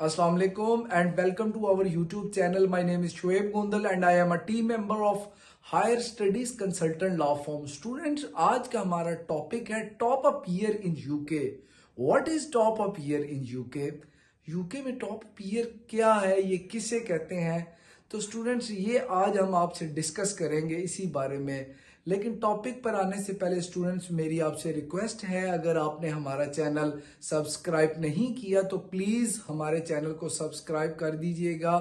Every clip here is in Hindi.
Assalamu alaikum and welcome to our YouTube channel. My name is Shoaib Gondal and I am a team member of Higher Studies Consultant Law Firm. Students, आज का हमारा टॉपिक है top up year in UK. What is top up year in UK? UK में टॉप अप ईयर क्या है, ये किसे कहते हैं? तो स्टूडेंट्स, ये आज हम आपसे डिस्कस करेंगे इसी बारे में. लेकिन टॉपिक पर आने से पहले स्टूडेंट्स, मेरी आपसे रिक्वेस्ट है, अगर आपने हमारा चैनल सब्सक्राइब नहीं किया तो प्लीज हमारे चैनल को सब्सक्राइब कर दीजिएगा.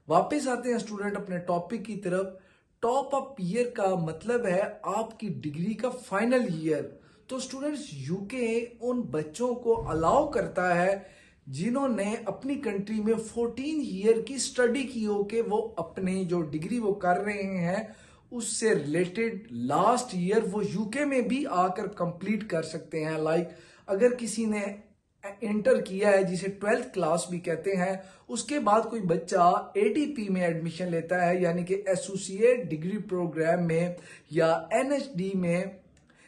वापस आते हैं स्टूडेंट अपने टॉपिक की तरफ. टॉप अप ईयर का मतलब है आपकी डिग्री का फाइनल ईयर. तो स्टूडेंट्स, यूके उन बच्चों को अलाउ करता है जिन्होंने अपनी कंट्री में 14 ईयर की स्टडी की हो कि वो अपनी जो डिग्री वो कर रहे हैं उससे रिलेटेड लास्ट ईयर वो यूके में भी आकर कंप्लीट कर सकते हैं. लाइक अगर किसी ने इंटर किया है, जिसे 12th क्लास भी कहते हैं, उसके बाद कोई बच्चा एडीपी में एडमिशन लेता है, यानी कि एसोसिएट डिग्री प्रोग्राम में या एनएचडी में,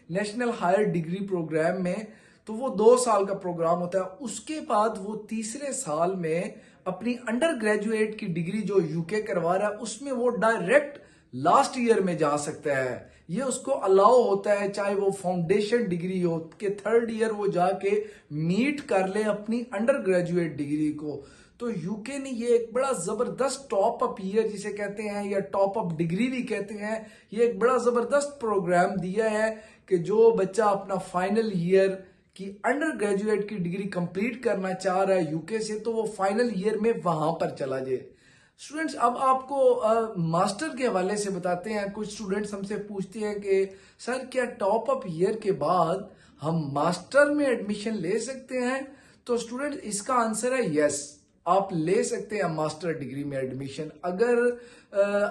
नेशनल हायर डिग्री प्रोग्राम में, तो वो 2 साल का प्रोग्राम होता है. उसके बाद वो तीसरे साल में अपनी अंडर ग्रेजुएट की डिग्री जो यूके करवा रहा है उसमें वो डायरेक्ट लास्ट ईयर में जा सकता है. ये उसको अलाउ होता है, चाहे वो फाउंडेशन डिग्री हो कि 3rd ईयर वो जाके मीट कर ले अपनी अंडर ग्रेजुएट डिग्री को. तो यूके ने ये एक बड़ा जबरदस्त टॉप अप ईयर जिसे कहते हैं, या टॉप अप डिग्री भी कहते हैं, ये एक बड़ा जबरदस्त प्रोग्राम दिया है कि जो बच्चा अपना फाइनल ईयर की अंडर ग्रेजुएट की डिग्री कंप्लीट करना चाह रहा है यूके से, तो वो फाइनल ईयर में वहां पर चला जाए. स्टूडेंट्स, अब आपको मास्टर के हवाले से बताते हैं. कुछ स्टूडेंट्स हमसे पूछते हैं कि सर, क्या टॉप अप ईयर के बाद हम मास्टर में एडमिशन ले सकते हैं? तो स्टूडेंट, इसका आंसर है यस, आप ले सकते हैं मास्टर डिग्री में एडमिशन. अगर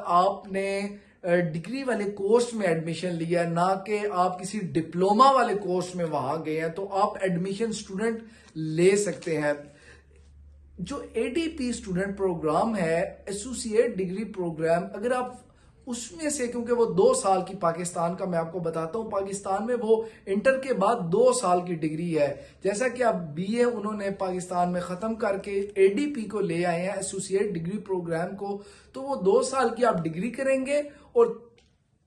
आपने डिग्री वाले कोर्स में एडमिशन लिया, ना कि आप किसी डिप्लोमा वाले कोर्स में वहां गए हैं, तो आप एडमिशन स्टूडेंट ले सकते हैं. जो एडीपी स्टूडेंट प्रोग्राम है, एसोसिएट डिग्री प्रोग्राम, अगर आप उसमें से, क्योंकि वो 2 साल की पाकिस्तान का मैं आपको बताता हूं, पाकिस्तान में वो इंटर के बाद 2 साल की डिग्री है. जैसा कि आप बीए उन्होंने पाकिस्तान में खत्म करके एडीपी को ले आए हैं, एसोसिएट डिग्री प्रोग्राम को, तो वो 2 साल की आप डिग्री करेंगे और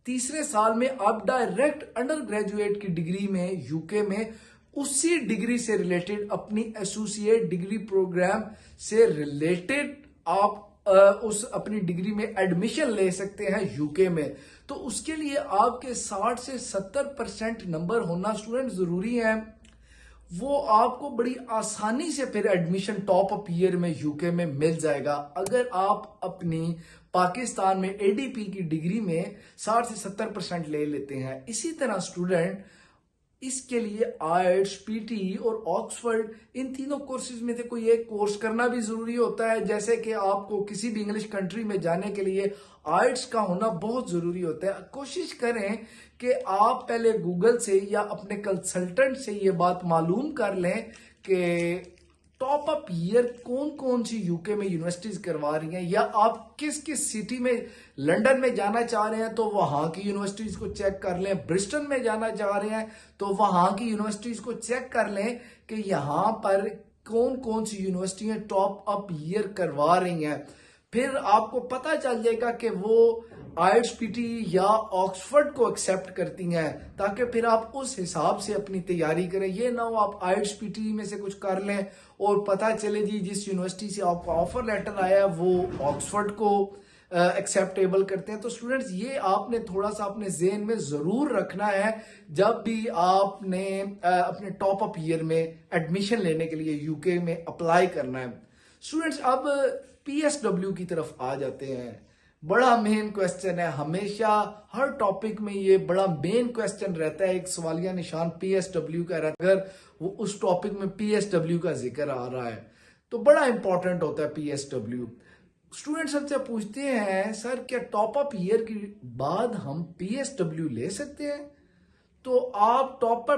तीसरे साल में आप डायरेक्ट अंडर ग्रेजुएट की डिग्री में यूके में उसी डिग्री से रिलेटेड, अपनी एसोसिएट डिग्री प्रोग्राम से रिलेटेड आप उस अपनी डिग्री में एडमिशन ले सकते हैं यूके में. तो उसके लिए आपके 60 से 70% नंबर होना स्टूडेंट जरूरी है. वो आपको बड़ी आसानी से फिर एडमिशन टॉप अप ईयर में यूके में मिल जाएगा अगर आप अपनी पाकिस्तान में एडीपी की डिग्री में 60 से 70% ले लेते हैं. इसी तरह स्टूडेंट, इसके लिए आइट्स, पीटी और ऑक्सफोर्ड, इन तीनों कोर्सेज में से कोई एक कोर्स करना भी जरूरी होता है. जैसे कि आपको किसी भी इंग्लिश कंट्री में जाने के लिए आइट्स का होना बहुत जरूरी होता है. कोशिश करें कि आप पहले गूगल से या अपने कंसल्टेंट से ये बात मालूम कर लें कि टॉप अप ईयर कौन कौन सी यूके में यूनिवर्सिटीज करवा रही हैं, या आप किस किस सिटी में, लंदन में जाना चाह रहे हैं तो वहां की यूनिवर्सिटीज को चेक कर लें. ब्रिस्टन में जाना चाह रहे हैं तो वहां की यूनिवर्सिटीज को चेक कर लें कि यहां पर कौन कौन सी यूनिवर्सिटियां टॉप अप ईयर करवा रही हैं. फिर आपको पता चल जाएगा कि वो आइट्स, पीटी या ऑक्सफोर्ड को एक्सेप्ट करती हैं, ताकि फिर आप उस हिसाब से अपनी तैयारी करें. ये ना हो आप आइट्स, पीटी में से कुछ कर लें और पता चले जी जिस यूनिवर्सिटी से आपको ऑफर लेटर आया है वो ऑक्सफोर्ड को एक्सेप्टेबल करते हैं. तो स्टूडेंट्स, ये आपने थोड़ा सा अपने जेहन में जरूर रखना है जब भी आपने अपने टॉप अप ईयर में एडमिशन लेने के लिए यूके में अप्लाई करना है. स्टूडेंट्स, अब पीएसडब्ल्यू की तरफ आ जाते हैं. बड़ा मेन क्वेश्चन है, हमेशा हर टॉपिक में ये बड़ा मेन क्वेश्चन रहता है, एक सवालिया निशान पीएसडब्ल्यू का रहता है. अगर वो उस टॉपिक में पीएसडब्ल्यू का जिक्र आ रहा है तो बड़ा इंपॉर्टेंट होता है पीएसडब्ल्यू. स्टूडेंट्स हमसे पूछते हैं, सर क्या टॉप अप ईयर के बाद हम पीएसडब्ल्यू ले सकते हैं? तो आप टॉप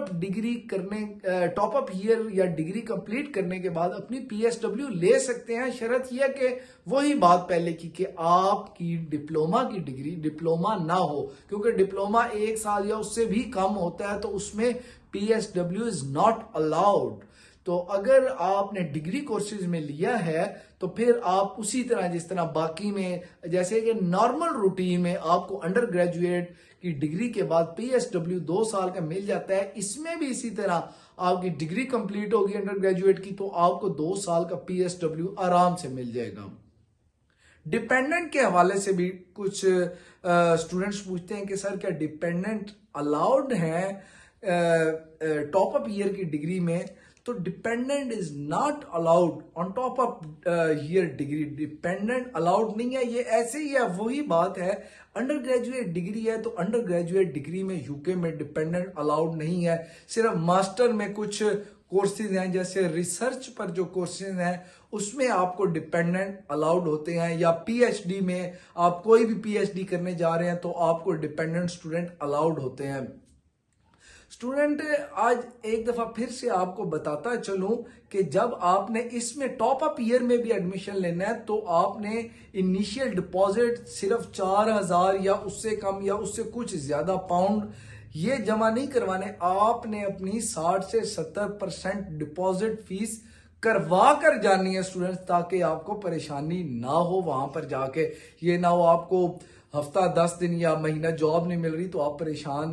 अप ईयर या डिग्री कंप्लीट करने के बाद अपनी पीएसडब्ल्यू ले सकते हैं. शर्त यह कि वही बात पहले की कि आपकी डिप्लोमा की डिग्री डिप्लोमा ना हो, क्योंकि डिप्लोमा 1 साल या उससे भी कम होता है तो उसमें पीएसडब्ल्यू इज नॉट अलाउड. तो अगर आपने डिग्री कोर्सेज में लिया है तो फिर आप उसी तरह जिस तरह बाकी में जैसे कि नॉर्मल रूटीन में आपको अंडर ग्रेजुएट की डिग्री के बाद PSW 2 साल का मिल जाता है, इसमें भी इसी तरह आपकी डिग्री कंप्लीट होगी अंडर ग्रेजुएट की तो आपको 2 साल का PSW आराम से मिल जाएगा। डिपेंडेंट के हवाले से भी कुछ स्टूडेंट्स पूछते हैं कि सर क्या डिपेंडेंट अलाउड है टॉप अप ईयर की डिग्री में? तो dependent is not allowed on top up year degree. Dependent allowed नहीं है, ये ऐसे ही है, वही बात है। अंडर ग्रेजुएट डिग्री है तो अंडर ग्रेजुएट डिग्री में यूके में डिपेंडेंट अलाउड नहीं है। सिर्फ मास्टर में कुछ कोर्सेज हैं, जैसे रिसर्च पर जो कोर्सेज हैं उसमें आपको डिपेंडेंट अलाउड होते हैं, या PhD में आप कोई भी PhD करने जा रहे हैं तो आपको डिपेंडेंट स्टूडेंट अलाउड होते हैं। स्टूडेंट आज एक दफा फिर से आपको बताता चलूं कि जब आपने इसमें टॉप अप ईयर में भी एडमिशन लेना है तो आपने इनिशियल डिपॉजिट सिर्फ 4,000 या उससे कम या उससे कुछ ज्यादा पाउंड ये जमा नहीं करवाने, आपने अपनी 60 से 70% डिपॉजिट फीस करवा कर जानी है स्टूडेंट्स, ताकि आपको परेशानी ना हो वहां पर जाके। ये ना हो आपको हफ्ता 10 दिन या महीना जॉब नहीं मिल रही तो आप परेशान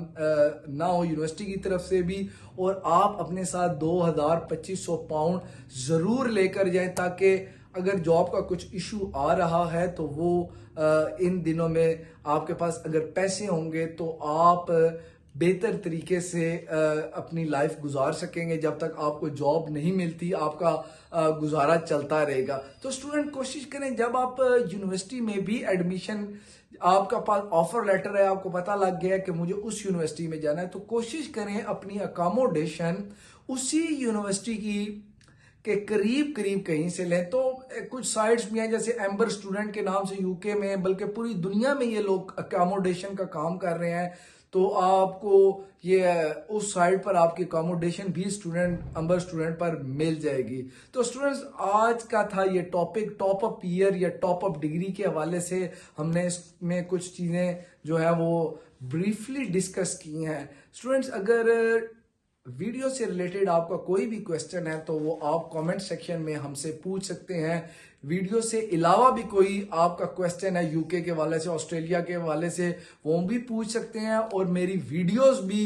ना हो यूनिवर्सिटी की तरफ से भी, और आप अपने साथ 2,000-2,500 पाउंड जरूर लेकर जाएं, ताकि अगर जॉब का कुछ इशू आ रहा है तो वो इन दिनों में आपके पास अगर पैसे होंगे तो आप बेहतर तरीके से अपनी लाइफ गुजार सकेंगे। जब तक आपको जॉब नहीं मिलती आपका गुजारा चलता रहेगा। तो स्टूडेंट कोशिश करें, जब आप यूनिवर्सिटी में भी एडमिशन आपका पास ऑफर लेटर है, आपको पता लग गया कि मुझे उस यूनिवर्सिटी में जाना है, तो कोशिश करें अपनी अकोमोडेशन उसी यूनिवर्सिटी की के करीब करीब कहीं से लें। तो कुछ साइट्स भी हैं जैसे एम्बर स्टूडेंट के नाम से यूके में, बल्कि पूरी दुनिया में ये लोग अकोमोडेशन का काम कर रहे हैं। तो आपको ये उस साइट पर आपकी अकोमोडेशन भी एम्बर स्टूडेंट पर मिल जाएगी। तो स्टूडेंट्स आज का था ये टॉपिक टॉप अप ईयर या टॉप अप डिग्री के हवाले से हमने इसमें कुछ चीजें जो है वो ब्रीफली डिस्कस की हैं। स्टूडेंट्स अगर वीडियो से रिलेटेड आपका कोई भी क्वेश्चन है तो वो आप कमेंट सेक्शन में हमसे पूछ सकते हैं। वीडियो से अलावा भी कोई आपका क्वेश्चन है यूके के हवाले से, ऑस्ट्रेलिया के हवाले से, वो भी पूछ सकते हैं। और मेरी वीडियोस भी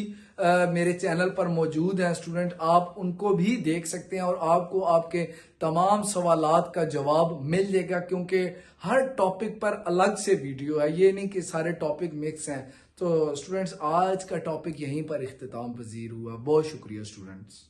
मेरे चैनल पर मौजूद हैं स्टूडेंट, आप उनको भी देख सकते हैं और आपको आपके तमाम सवालात का जवाब मिल जाएगा, क्योंकि हर टॉपिक पर अलग से वीडियो है, ये नहीं कि सारे टॉपिक मिक्स हैं। तो स्टूडेंट्स आज का टॉपिक यहीं पर इख्तिताम पजीर हुआ। बहुत शुक्रिया स्टूडेंट्स।